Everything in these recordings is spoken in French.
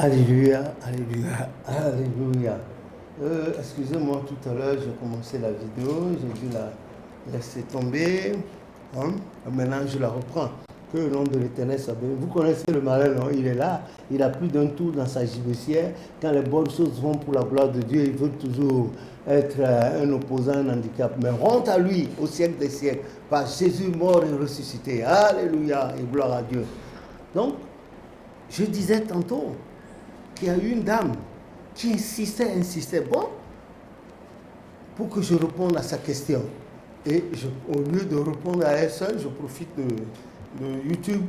Alléluia, alléluia, alléluia. Excusez-moi, tout à l'heure, j'ai commencé la vidéo, j'ai dû la laisser tomber. Hein? Maintenant, je la reprends. Que le nom de l'Éternel soit béni. Vous connaissez le malheur, non? Il est là. Il a plus d'un tour dans sa gibecière. Quand les bonnes choses vont pour la gloire de Dieu, il veut toujours être un opposant, un handicap. Mais honte à lui au siècle des siècles, par Jésus mort et ressuscité. Alléluia et gloire à Dieu. Donc, je disais tantôt qu'il y a eu une dame qui insistait, bon, pour que je réponde à sa question. Et au lieu de répondre à elle seule, je profite de YouTube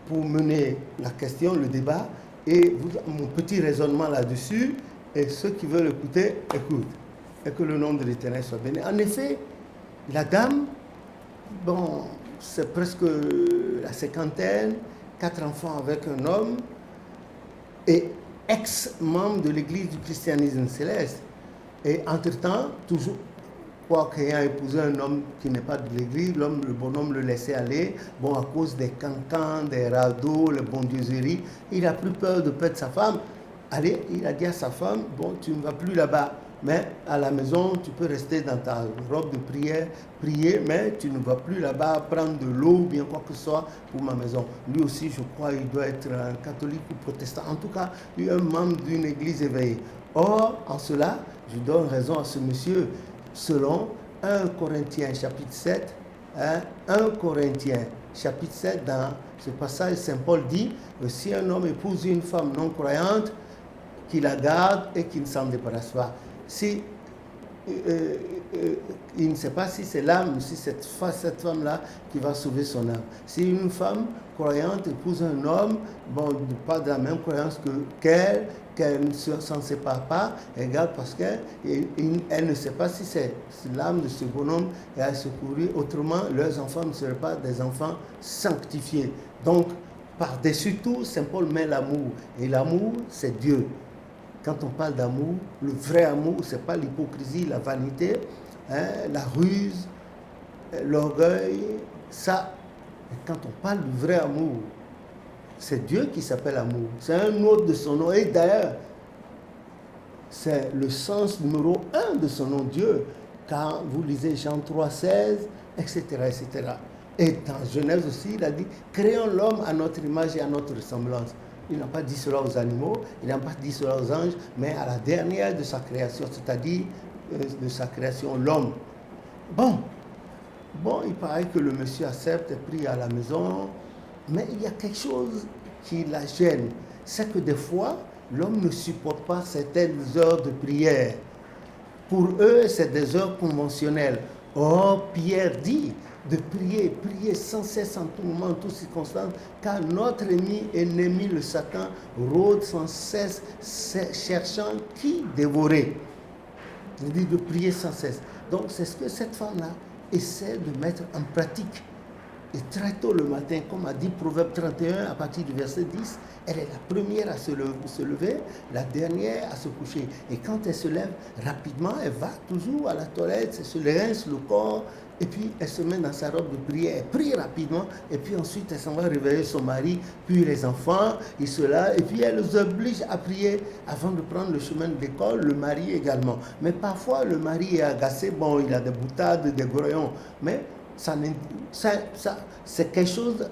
pour mener la question, le débat, et mon petit raisonnement là-dessus, et ceux qui veulent écouter, écoutent. Et que le nom de l'Éternel soit béni. En effet, la dame, bon, c'est presque la cinquantaine, 4 enfants avec un homme, et ex-membre de l'église du christianisme céleste. Et entre-temps, toujours, ayant épousé un homme qui n'est pas de l'église, le bonhomme le laissait aller, bon, à cause des cancans, des radeaux, les bondieuseries, il a plus peur de perdre sa femme. Allez, il a dit à sa femme, bon, tu ne vas plus là-bas, mais à la maison, tu peux rester dans ta robe de prière, prier, mais tu ne vas plus là-bas prendre de l'eau ou bien quoi que ce soit pour ma maison. Lui aussi, je crois, il doit être un catholique ou protestant. En tout cas, il est un membre d'une église éveillée. Or, en cela, je donne raison à ce monsieur, selon 1 Corinthiens chapitre 7, 1 Corinthiens chapitre 7, dans ce passage, Saint Paul dit, si un homme épouse une femme non croyante, qu'il la garde et qu'il ne s'en débarrasse pas. Si il ne sait pas si c'est l'âme, si cette femme-là qui va sauver son âme. Si une femme croyante épouse un homme, bon, pas de la même croyance qu'elle ne s'en sépare pas, elle garde parce qu'elle ne sait pas si c'est l'âme de ce bonhomme et à secourir. Autrement, leurs enfants ne seraient pas des enfants sanctifiés. Donc, par-dessus tout, Saint Paul met l'amour. Et l'amour, c'est Dieu. Quand on parle d'amour, le vrai amour, ce n'est pas l'hypocrisie, la vanité, la ruse, l'orgueil, ça. Et quand on parle du vrai amour, c'est Dieu qui s'appelle amour. C'est un autre de son nom. Et d'ailleurs, c'est le sens numéro 1 de son nom, Dieu. Quand vous lisez Jean 3, 16, etc., etc. Et dans Genèse aussi, il a dit, créons l'homme à notre image et à notre ressemblance. Il n'a pas dit cela aux animaux, il n'a pas dit cela aux anges, mais à la dernière de sa création, c'est-à-dire de sa création, l'homme. Bon, il paraît que le monsieur accepte, est pris à la maison, mais il y a quelque chose qui la gêne. C'est que des fois, l'homme ne supporte pas certaines heures de prière. Pour eux, c'est des heures conventionnelles. Or, Pierre dit de prier sans cesse, en tout moment, en toutes circonstances, car notre ennemi, le Satan, rôde sans cesse, cherchant qui dévorer. Il dit de prier sans cesse. Donc, c'est ce que cette femme-là essaie de mettre en pratique. Et très tôt le matin, comme a dit Proverbe 31, à partir du verset 10, elle est la première à se lever, la dernière à se coucher. Et quand elle se lève rapidement, elle va toujours à la toilette, elle se rince le corps, et puis elle se met dans sa robe de prière, elle prie rapidement, et puis ensuite elle s'en va réveiller son mari, puis les enfants, ils se lavent, et puis elle les oblige à prier avant de prendre le chemin de l'école, le mari également. Mais parfois le mari est agacé, bon, il a des boutades, des grognons, mais c'est quelque chose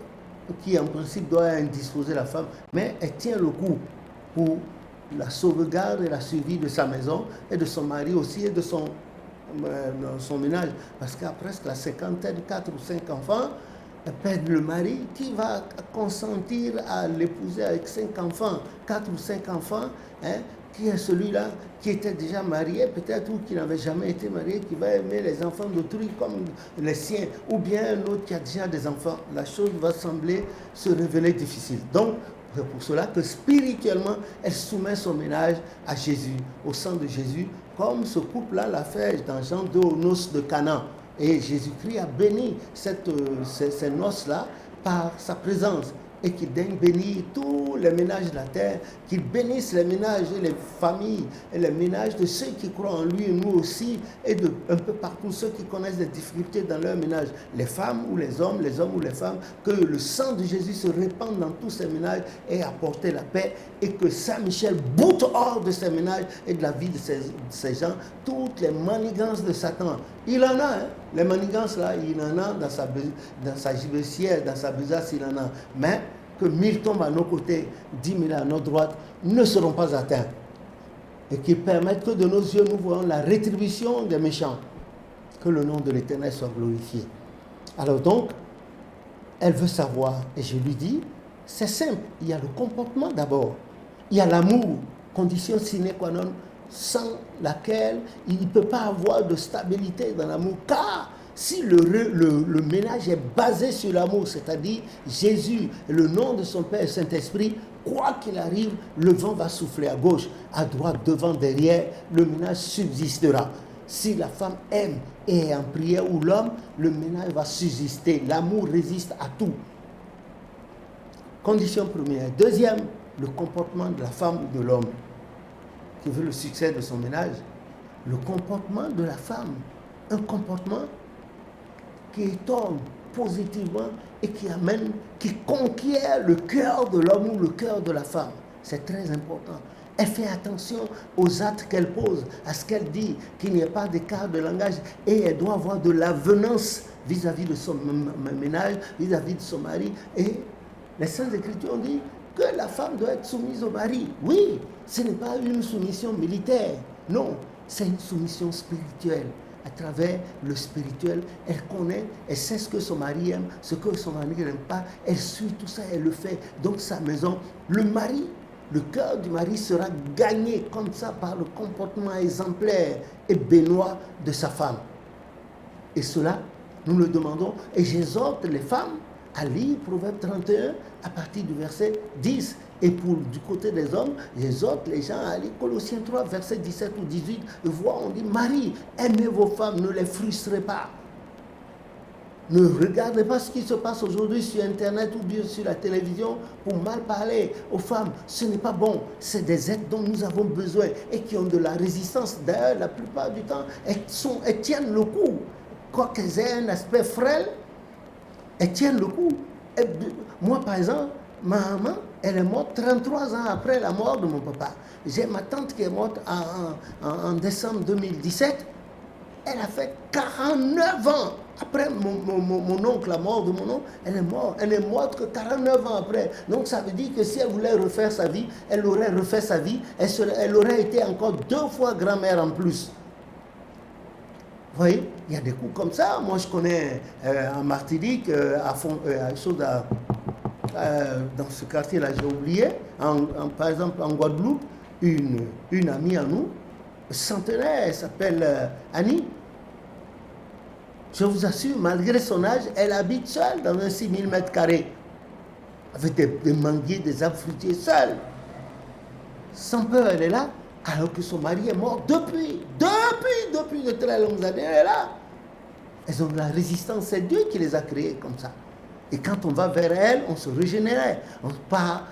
qui en principe doit indisposer la femme, mais elle tient le coup pour la sauvegarde et la survie de sa maison et de son mari aussi et de son ménage, parce qu'à presque la cinquantaine, 4 ou 5 enfants, elle perd le mari. Qui va consentir à l'épouser avec 5 enfants, 4 ou 5 enfants, qui est celui-là qui était déjà marié, peut-être, ou qui n'avait jamais été marié, qui va aimer les enfants d'autrui comme les siens, ou bien un autre qui a déjà des enfants. La chose va sembler se révéler difficile. Donc, c'est pour cela que spirituellement, elle soumet son ménage à Jésus, au sang de Jésus, comme ce couple-là l'a fait dans Jean 2 aux noces de Canaan. Et Jésus-Christ a béni ces noces-là par sa présence. et qu'il daigne bénir tous les ménages de la terre, qu'il bénisse les ménages et les familles et les ménages de ceux qui croient en lui et nous aussi, et de un peu partout ceux qui connaissent des difficultés dans leur ménage, les femmes ou les hommes ou les femmes, que le sang de Jésus se répande dans tous ces ménages et apporte la paix, et que Saint-Michel boute hors de ces ménages et de la vie de ces gens toutes les manigances de Satan. Il en a, hein? Les manigances là, il en a dans sa gibecière, dans sa besace, il en a. Mais que 1000 tombent à nos côtés, 10 000 à notre droite, ne seront pas atteints. Et qu'ils permettent que de nos yeux, nous voyons la rétribution des méchants. Que le nom de l'Éternel soit glorifié. Alors donc, elle veut savoir, et je lui dis, c'est simple, il y a le comportement d'abord. Il y a l'amour, condition sine qua non, sans laquelle il ne peut pas avoir de stabilité dans l'amour. Car si le ménage est basé sur l'amour, c'est-à-dire Jésus, le nom de son Père et Saint-Esprit, quoi qu'il arrive, le vent va souffler à gauche, à droite, devant, derrière, le ménage subsistera. Si la femme aime et est en prière, ou l'homme, le ménage va subsister. L'amour résiste à tout. Condition première. Deuxième, le comportement de la femme ou de l'homme qui veut le succès de son ménage. Le comportement de la femme, un comportement qui étonne positivement et qui amène, qui conquiert le cœur de l'homme ou le cœur de la femme. C'est très important. Elle fait attention aux actes qu'elle pose, à ce qu'elle dit, qu'il n'y ait pas d'écart de langage, et elle doit avoir de l'avenance vis-à-vis de son ménage, vis-à-vis de son mari. Et les Saintes Écritures ont dit que la femme doit être soumise au mari. Oui, ce n'est pas une soumission militaire, non, c'est une soumission spirituelle. À travers le spirituel, elle connaît, elle sait ce que son mari aime, ce que son mari n'aime pas, elle suit tout ça, elle le fait. Donc sa maison, le mari, le cœur du mari sera gagné comme ça par le comportement exemplaire et béninois de sa femme. Et cela, nous le demandons, et j'exhorte les femmes à lire Proverbe 31 à partir du verset 10. Et du côté des hommes, j'exhorte les gens à lire Colossiens 3, verset 17 ou 18. Et voir, on dit, Marie, aimez vos femmes, ne les frustrez pas. Ne regardez pas ce qui se passe aujourd'hui sur Internet ou bien sur la télévision pour mal parler aux femmes. Ce n'est pas bon. C'est des êtres dont nous avons besoin et qui ont de la résistance. D'ailleurs, la plupart du temps, elles tiennent le coup. Quoiqu'elles aient un aspect frêle, elles tiennent le coup. Moi, par exemple, ma maman, elle est morte 33 ans après la mort de mon papa. J'ai ma tante qui est morte en décembre 2017. Elle a fait 49 ans après mon oncle, la mort de mon oncle. Elle est morte. Elle est morte que 49 ans après. Donc ça veut dire que si elle voulait refaire sa vie, elle aurait refait sa vie. Elle aurait été encore 2 fois grand-mère en plus. Vous voyez, il y a des coups comme ça. Moi, je connais en Martinique, dans ce quartier-là, j'ai oublié, par exemple en Guadeloupe, une amie à nous, centenaire, elle s'appelle Annie. Je vous assure, malgré son âge, elle habite seule dans un 6000 mètres carrés, avec des manguiers, des arbres fruitiers, seule. Sans peur, elle est là, alors que son mari est mort depuis de très longues années, elle est là. Elles ont de la résistance, c'est Dieu qui les a créées comme ça. Et quand on va vers elle, on se régénère. On part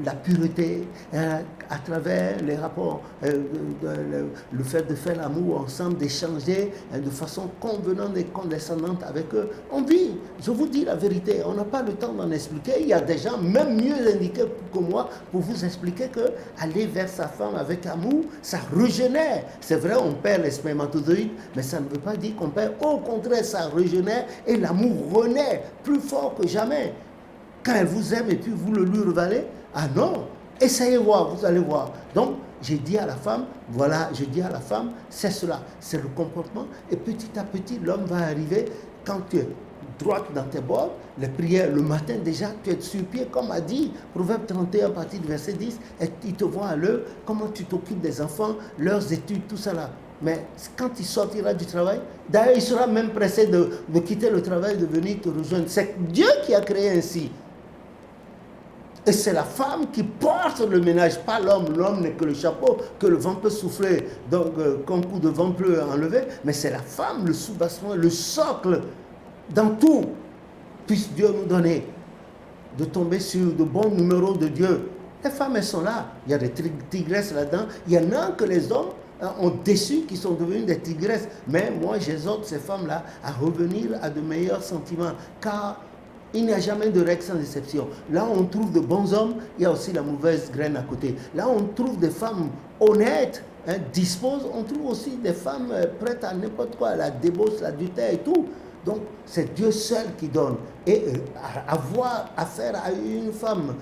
la pureté à travers les rapports, le fait de faire l'amour ensemble, d'échanger de façon convenante et condescendante avec eux. On vit, je vous dis la vérité, on n'a pas le temps d'en expliquer. Il y a des gens, même mieux indiqués que moi, pour vous expliquer que aller vers sa femme avec amour, ça régénère. C'est vrai, on perd les spermatozoïdes, mais ça ne veut pas dire qu'on perd. Au contraire, ça régénère et l'amour renaît plus fort que jamais. Quand elle vous aime et puis vous le lui revalez, ah non, essayez voir, vous allez voir. Donc, j'ai dit à la femme, voilà, je dis à la femme, c'est cela, c'est le comportement. Et petit à petit, l'homme va arriver, quand tu es droite dans tes bords, les prières, le matin déjà, tu es sur pied, comme a dit Proverbe 31, à partir du verset 10, et il te voit à l'heure, comment tu t'occupes des enfants, leurs études, tout ça là. Mais quand il sortira du travail, d'ailleurs, il sera même pressé de quitter le travail, de venir te rejoindre. C'est Dieu qui a créé ainsi. Et c'est la femme qui porte le ménage, pas l'homme. L'homme n'est que le chapeau, que le vent peut souffler, donc qu'un coup de vent peut enlever. Mais c'est la femme, le soubassement, le socle, dans tout. Puisse Dieu nous donner de tomber sur de bons numéros de Dieu. Les femmes, elles sont là. Il y a des tigresses là-dedans. Il y en a que les hommes ont déçu, qui sont devenus des tigresses. Mais moi, j'exhorte ces femmes-là à revenir à de meilleurs sentiments. Car il n'y a jamais de règle sans exception. Là où on trouve de bons hommes, il y a aussi la mauvaise graine à côté. Là où on trouve des femmes honnêtes, disposent, on trouve aussi des femmes prêtes à n'importe quoi, la débauche, l'adultère et tout. Donc, c'est Dieu seul qui donne. Et avoir affaire à une femme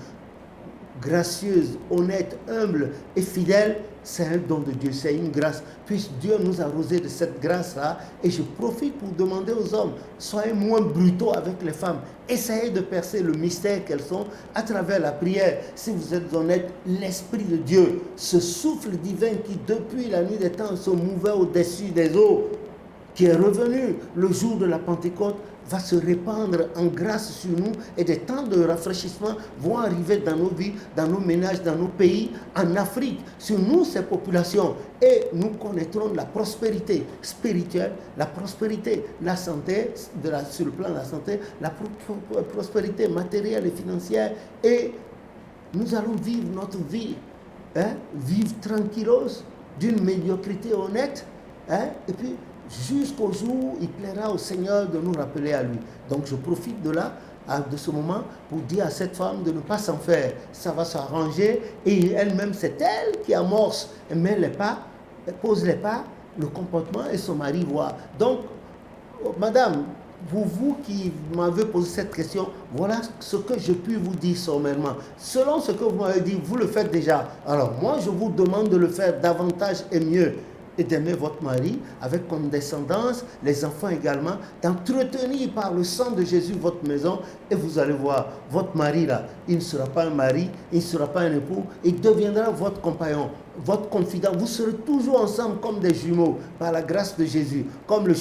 gracieuse, honnête, humble et fidèle, c'est un don de Dieu, c'est une grâce. Puisse Dieu nous arroser de cette grâce-là. Et je profite pour demander aux hommes, soyez moins brutaux avec les femmes. Essayez de percer le mystère qu'elles sont à travers la prière. Si vous êtes honnête, l'Esprit de Dieu, ce souffle divin qui depuis la nuit des temps se mouvait au-dessus des eaux, qui est revenu le jour de la Pentecôte, va se répandre en grâce sur nous et des temps de rafraîchissement vont arriver dans nos vies, dans nos ménages, dans nos pays, en Afrique, sur nous, ces populations. Et nous connaîtrons la prospérité spirituelle, la prospérité, la santé, sur le plan de la santé, la prospérité matérielle et financière. Et nous allons vivre notre vie, vivre tranquillos, d'une médiocrité honnête, et puis jusqu'au jour où il plaira au Seigneur de nous rappeler à lui. Donc je profite de ce moment pour dire à cette femme de ne pas s'en faire. Ça va s'arranger et elle-même, c'est elle qui amorce, elle met les pas, elle pose les pas, le comportement et son mari voit. Donc, madame, pour vous qui m'avez posé cette question, voilà ce que je puis vous dire sommairement. Selon ce que vous m'avez dit, vous le faites déjà. Alors moi, je vous demande de le faire davantage et mieux. Et d'aimer votre mari avec condescendance, les enfants également, d'entretenir par le sang de Jésus votre maison, et vous allez voir, votre mari là, il ne sera pas un mari, il ne sera pas un époux, il deviendra votre compagnon, votre confident. Vous serez toujours ensemble comme des jumeaux, par la grâce de Jésus. Comme le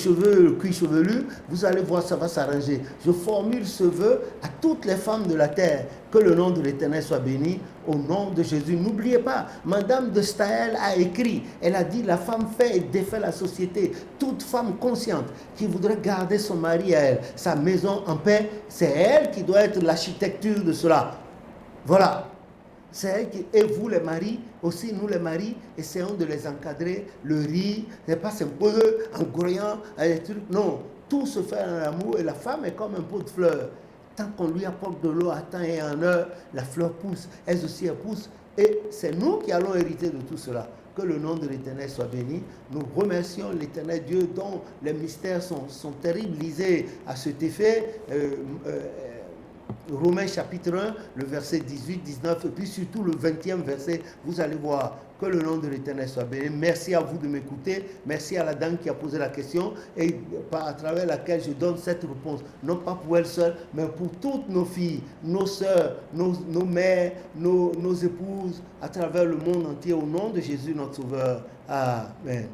cuir chevelu, vous allez voir, ça va s'arranger. Je formule ce vœu à toutes les femmes de la terre, que le nom de l'Éternel soit béni, au nom de Jésus. N'oubliez pas, Madame de Staël a écrit, elle a dit, la femme fait et défait la société. Toute femme consciente qui voudrait garder son mari à elle, sa maison en paix, c'est elle qui doit être l'architecture de cela. Voilà. C'est elle qui, et vous les maris, aussi nous les maris, essayons de les encadrer, le rire, c'est pas simplement en grouillant, des trucs, non. Tout se fait en amour et la femme est comme un pot de fleurs. Tant qu'on lui apporte de l'eau à temps et en heure, la fleur pousse, elle aussi elle pousse. Et c'est nous qui allons hériter de tout cela. Que le nom de l'Éternel soit béni. Nous remercions l'Éternel Dieu dont les mystères sont terribles. Lisez à cet effet Romains chapitre 1, le verset 18, 19, et puis surtout le 20e verset, vous allez voir. Que le nom de l'Éternel soit béni. Merci à vous de m'écouter. Merci à la dame qui a posé la question et à travers laquelle je donne cette réponse. Non pas pour elle seule, mais pour toutes nos filles, nos sœurs, nos mères, nos épouses, à travers le monde entier, au nom de Jésus notre Sauveur. Amen.